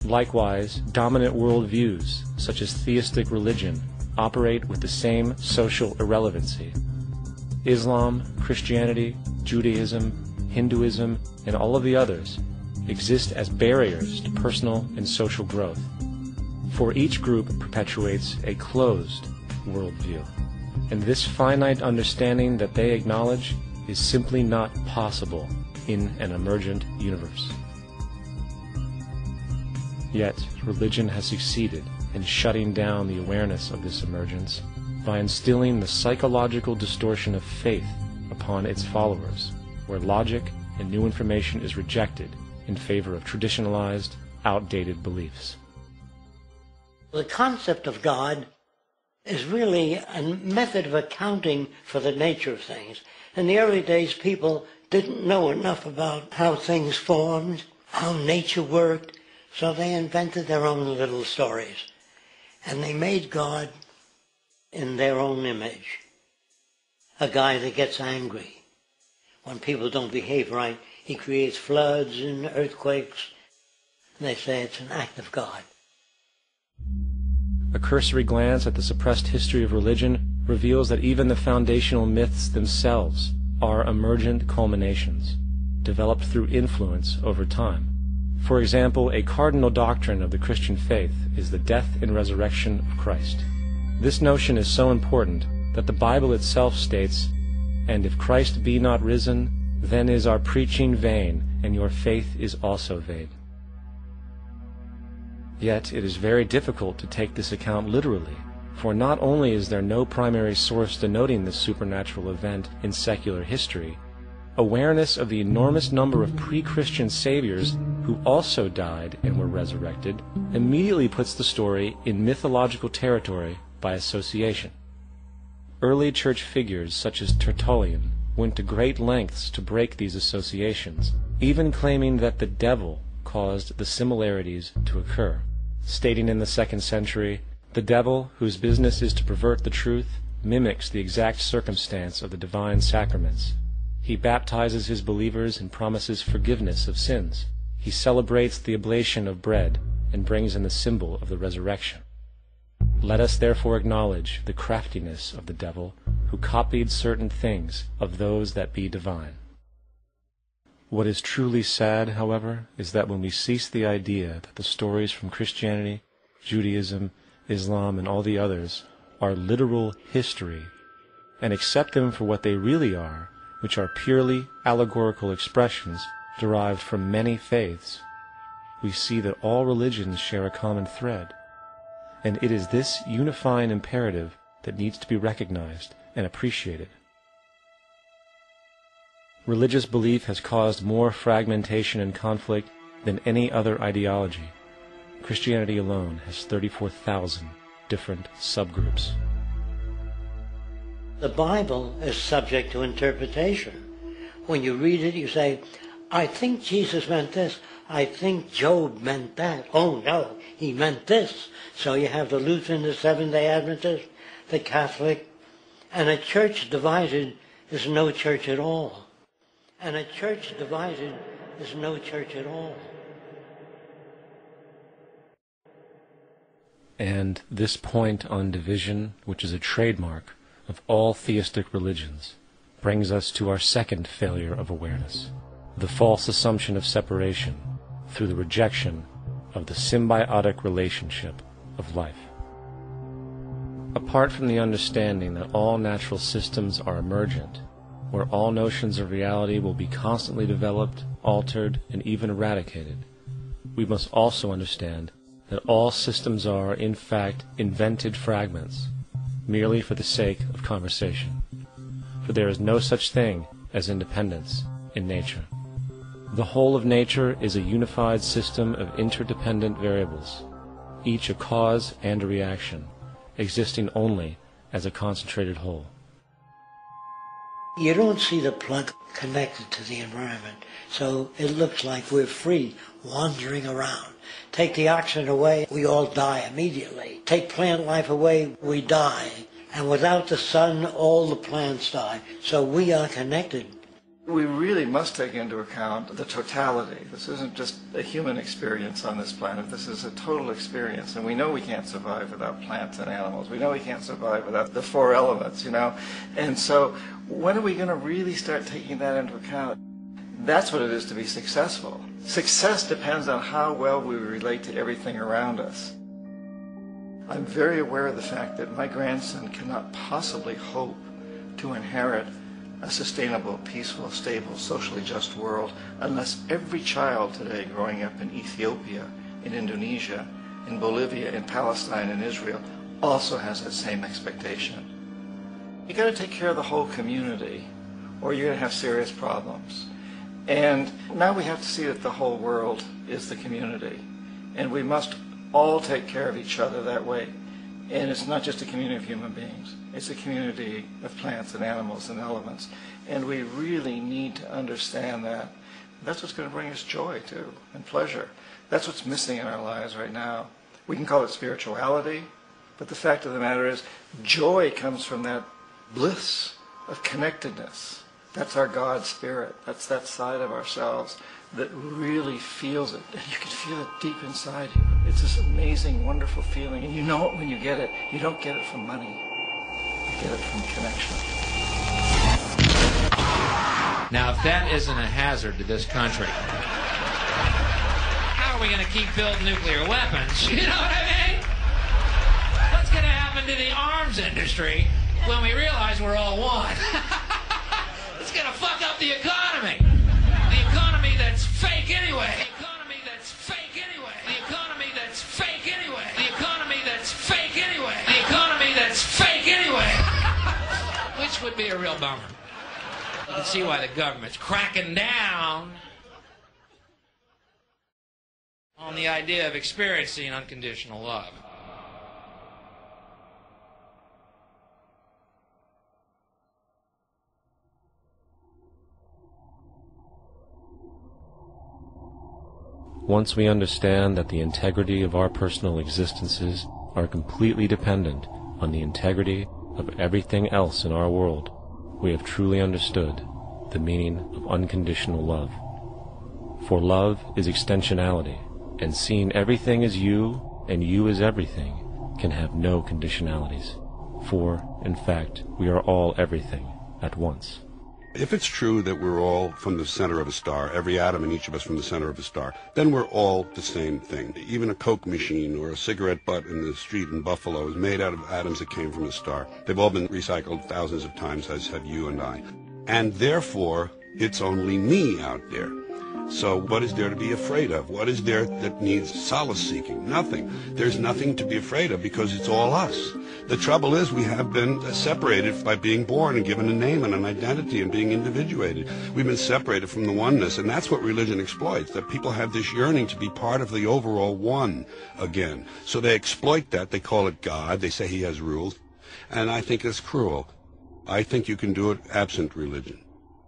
Likewise, dominant worldviews, such as theistic religion, operate with the same social irrelevancy. Islam, Christianity, Judaism, Hinduism, and all of the others exist as barriers to personal and social growth, for each group perpetuates a closed worldview, and this finite understanding that they acknowledge is simply not possible in an emergent universe. Yet, religion has succeeded in shutting down the awareness of this emergence by instilling the psychological distortion of faith upon its followers, where logic and new information is rejected in favor of traditionalized, outdated beliefs. The concept of God is really a method of accounting for the nature of things. In the early days, people didn't know enough about how things formed, how nature worked, so they invented their own little stories. And they made God in their own image. A guy that gets angry. When people don't behave right, he creates floods and earthquakes. And they say it's an act of God. A cursory glance at the suppressed history of religion reveals that even the foundational myths themselves are emergent culminations, developed through influence over time. For example, a cardinal doctrine of the Christian faith is the death and resurrection of Christ. This notion is so important that the Bible itself states, "And if Christ be not risen, then is our preaching vain, and your faith is also vain." Yet it is very difficult to take this account literally, for not only is there no primary source denoting this supernatural event in secular history, awareness of the enormous number of pre-Christian saviors who also died and were resurrected immediately puts the story in mythological territory by association. Early church figures such as Tertullian went to great lengths to break these associations, even claiming that the devil caused the similarities to occur, stating in the 2nd century, "The devil, whose business is to pervert the truth, mimics the exact circumstance of the divine sacraments. He baptizes his believers and promises forgiveness of sins. He celebrates the oblation of bread and brings in the symbol of the resurrection. Let us therefore acknowledge the craftiness of the devil, who copied certain things of those that be divine." What is truly sad, however, is that when we cease the idea that the stories from Christianity, Judaism, Islam, and all the others are literal history, and accept them for what they really are, which are purely allegorical expressions derived from many faiths, we see that all religions share a common thread, and it is this unifying imperative that needs to be recognized and appreciated. Religious belief has caused more fragmentation and conflict than any other ideology. Christianity alone has 34,000 different subgroups. The Bible is subject to interpretation. When you read it, you say, "I think Jesus meant this. I think Job meant that. Oh no, he meant this." So you have the Lutheran, the Seventh-day Adventist, the Catholic, and a church divided is no church at all. And a church divided is no church at all. And this point on division, which is a trademark of all theistic religions, brings us to our second failure of awareness, the false assumption of separation through the rejection of the symbiotic relationship of life. Apart from the understanding that all natural systems are emergent, where all notions of reality will be constantly developed, altered, and even eradicated, we must also understand that all systems are, in fact, invented fragments, merely for the sake of conversation. For there is no such thing as independence in nature. The whole of nature is a unified system of interdependent variables, each a cause and a reaction, existing only as a concentrated whole. You don't see the plug connected to the environment, so it looks like we're free, wandering around. Take the oxygen away, we all die immediately. Take plant life away, we die. And without the sun, all the plants die. So we are connected. We really must take into account the totality. This isn't just a human experience on this planet. This is a total experience. And we know we can't survive without plants and animals. We know we can't survive without the four elements, you know. And so when are we going to really start taking that into account? That's what it is to be successful. Success depends on how well we relate to everything around us. I'm very aware of the fact that my grandson cannot possibly hope to inherit a sustainable, peaceful, stable, socially just world unless every child today growing up in Ethiopia, in Indonesia, in Bolivia, in Palestine, in Israel also has that same expectation. You got to take care of the whole community or you're going to have serious problems. And now we have to see that the whole world is the community. And we must all take care of each other that way. And it's not just a community of human beings. It's a community of plants and animals and elements. And we really need to understand that. That's what's going to bring us joy, too, and pleasure. That's what's missing in our lives right now. We can call it spirituality, but the fact of the matter is joy comes from that bliss of connectedness. That's our God spirit. That's that side of ourselves that really feels it. And you can feel it deep inside you. It's this amazing, wonderful feeling. And you know it when you get it. You don't get it from money. You get it from connection. Now, if that isn't a hazard to this country, how are we going to keep building nuclear weapons? You know what I mean? What's going to happen to the arms industry when we realize we're all one? It's going to fuck up the economy. The economy that's fake anyway. The economy that's fake anyway. The economy that's fake anyway. The economy that's fake anyway. The economy that's fake anyway. Which would be a real bummer. You can see why the government's cracking down on the idea of experiencing unconditional love. Once we understand that the integrity of our personal existences are completely dependent on the integrity of everything else in our world, we have truly understood the meaning of unconditional love. For love is extensionality, and seeing everything as you and you as everything can have no conditionalities. For, in fact, we are all everything at once. If it's true that we're all from the center of a star, every atom in each of us from the center of a star, then we're all the same thing. Even a Coke machine or a cigarette butt in the street in Buffalo is made out of atoms that came from a star. They've all been recycled thousands of times, as have you and I. And therefore, it's only me out there. So what is there to be afraid of? What is there that needs solace-seeking? Nothing. There's nothing to be afraid of because it's all us. The trouble is we have been separated by being born and given a name and an identity and being individuated. We've been separated from the oneness, and that's what religion exploits, that people have this yearning to be part of the overall one again. So they exploit that. They call it God. They say he has rules. And I think it's cruel. I think you can do it absent religion.